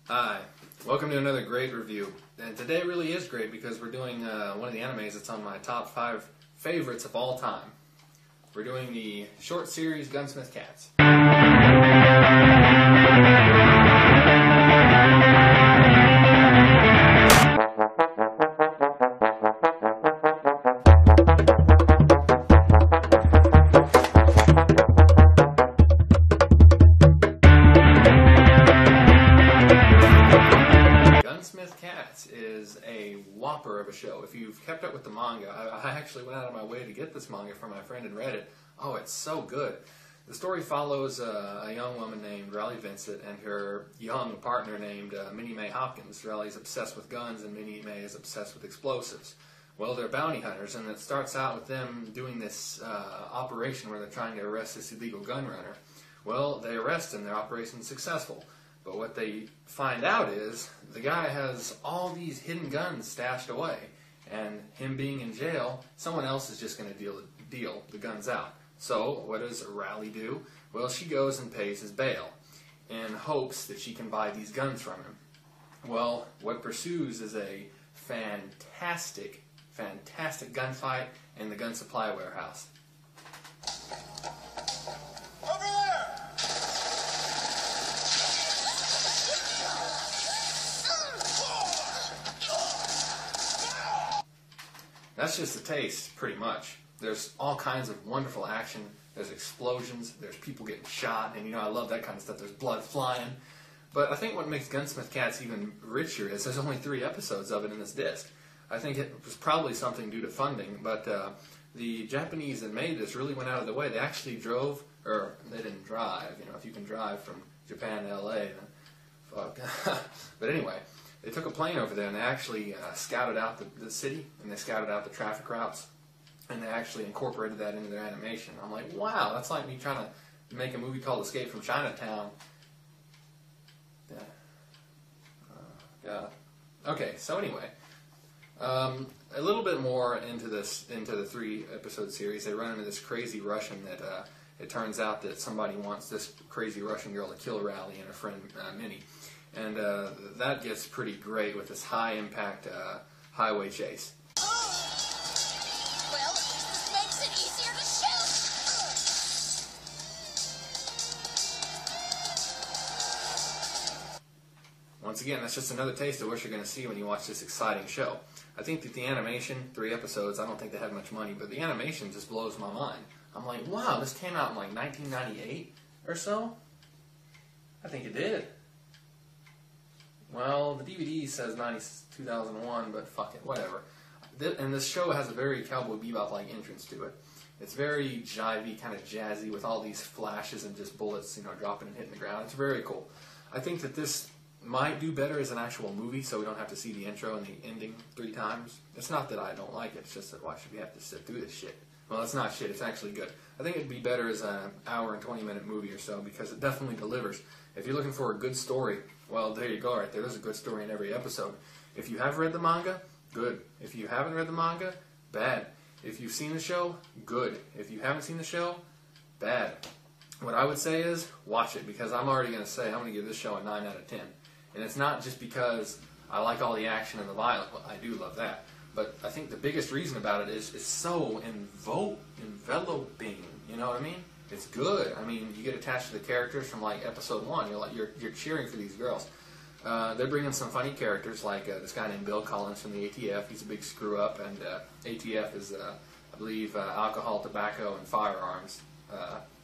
Hi, welcome to another great review. And today really is great because we're doing one of the animes that's on my top 5 favorites of all time. We're doing the short series Gunsmith Cats. Gunsmith Cats is a whopper of a show. If you've kept up with the manga, I actually went out of my way to get this manga from my friend and read it. Oh, it's so good. The story follows a young woman named Riley Vincent and her young partner named Minnie Mae Hopkins. Riley's obsessed with guns and Minnie Mae is obsessed with explosives. Well, they're bounty hunters, and it starts out with them doing this operation where they're trying to arrest this illegal gun runner. Well, they arrest him. Their operation is successful. But what they find out is the guy has all these hidden guns stashed away, and him being in jail, someone else is just going to deal the guns out. So what does Riley do? Well, she goes and pays his bail in hopes that she can buy these guns from him. Well, what pursues is a fantastic gunfight in the gun supply warehouse. That's just a taste, pretty much. There's all kinds of wonderful action. There's explosions. There's people getting shot. And, I love that kind of stuff. There's blood flying. But I think what makes Gunsmith Cats even richer is there's only 3 episodes of it in this disc. I think it was probably something due to funding. But the Japanese that made this really went out of the way. They actually drove, or they didn't drive. If you can drive from Japan to L.A., then fuck. But anyway, they took a plane over there and they actually scouted out the city and they scouted out the traffic routes and they actually incorporated that into their animation. I'm like, wow, that's like me trying to make a movie called Escape from Chinatown. God. Okay, so anyway, a little bit more into the 3-episode series. They run into this crazy Russian that it turns out that somebody wants this crazy Russian girl to kill Riley and her friend Minnie. And that gets pretty great with this high-impact highway chase. Well, this makes it easier to shoot. Once again, that's just another taste of what you're going to see when you watch this exciting show. I think that the animation, 3 episodes, I don't think they had much money, but the animation just blows my mind. I'm like, wow, this came out in like 1998 or so? I think it did. Well, the DVD says 2001, but fuck it, whatever. And this show has a very Cowboy Bebop-like entrance to it. It's very jivey, kind of jazzy, with all these flashes and just bullets, dropping and hitting the ground. It's very cool. I think that this might do better as an actual movie, so we don't have to see the intro and the ending 3 times. It's not that I don't like it, it's just that why should we have to sit through this shit? Well, it's not shit, it's actually good. I think it'd be better as an hour and 20-minute movie or so, because it definitely delivers. If you're looking for a good story, well, there you go right there. There's a good story in every episode. If you have read the manga, good. If you haven't read the manga, bad. If you've seen the show, good. If you haven't seen the show, bad. What I would say is, watch it, because I'm already going to say I'm going to give this show a 9 out of 10. And it's not just because I like all the action and the violence. Well, I do love that. But I think the biggest reason about it is it's so enveloping. You know what I mean? It's good. I mean, you get attached to the characters from like episode 1. You're cheering for these girls. They're bringing some funny characters like this guy named Bill Collins from the ATF. He's a big screw up, and ATF is, I believe, alcohol, tobacco, and firearms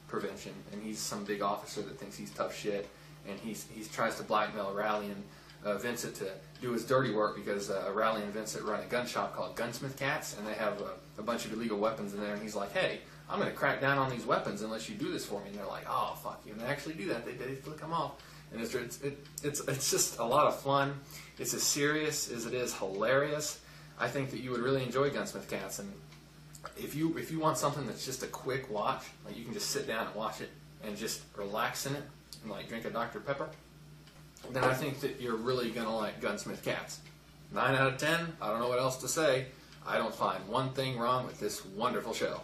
prevention. And he's some big officer that thinks he's tough shit, and he tries to blackmail Riley and Vincent to do his dirty work because Riley and Vincent run a gun shop called Gunsmith Cats, and they have a bunch of illegal weapons in there. And he's like, hey, I'm going to crack down on these weapons unless you do this for me. And they're like, oh, fuck you. And they actually do that. They flick them off. And it's just a lot of fun. It's as serious as it is hilarious. I think that you would really enjoy Gunsmith Cats. And if you want something that's just a quick watch, like you can just sit down and watch it and just relax in it and like drink a Dr. Pepper, then I think that you're really going to like Gunsmith Cats. 9 out of 10, I don't know what else to say. I don't find one thing wrong with this wonderful show.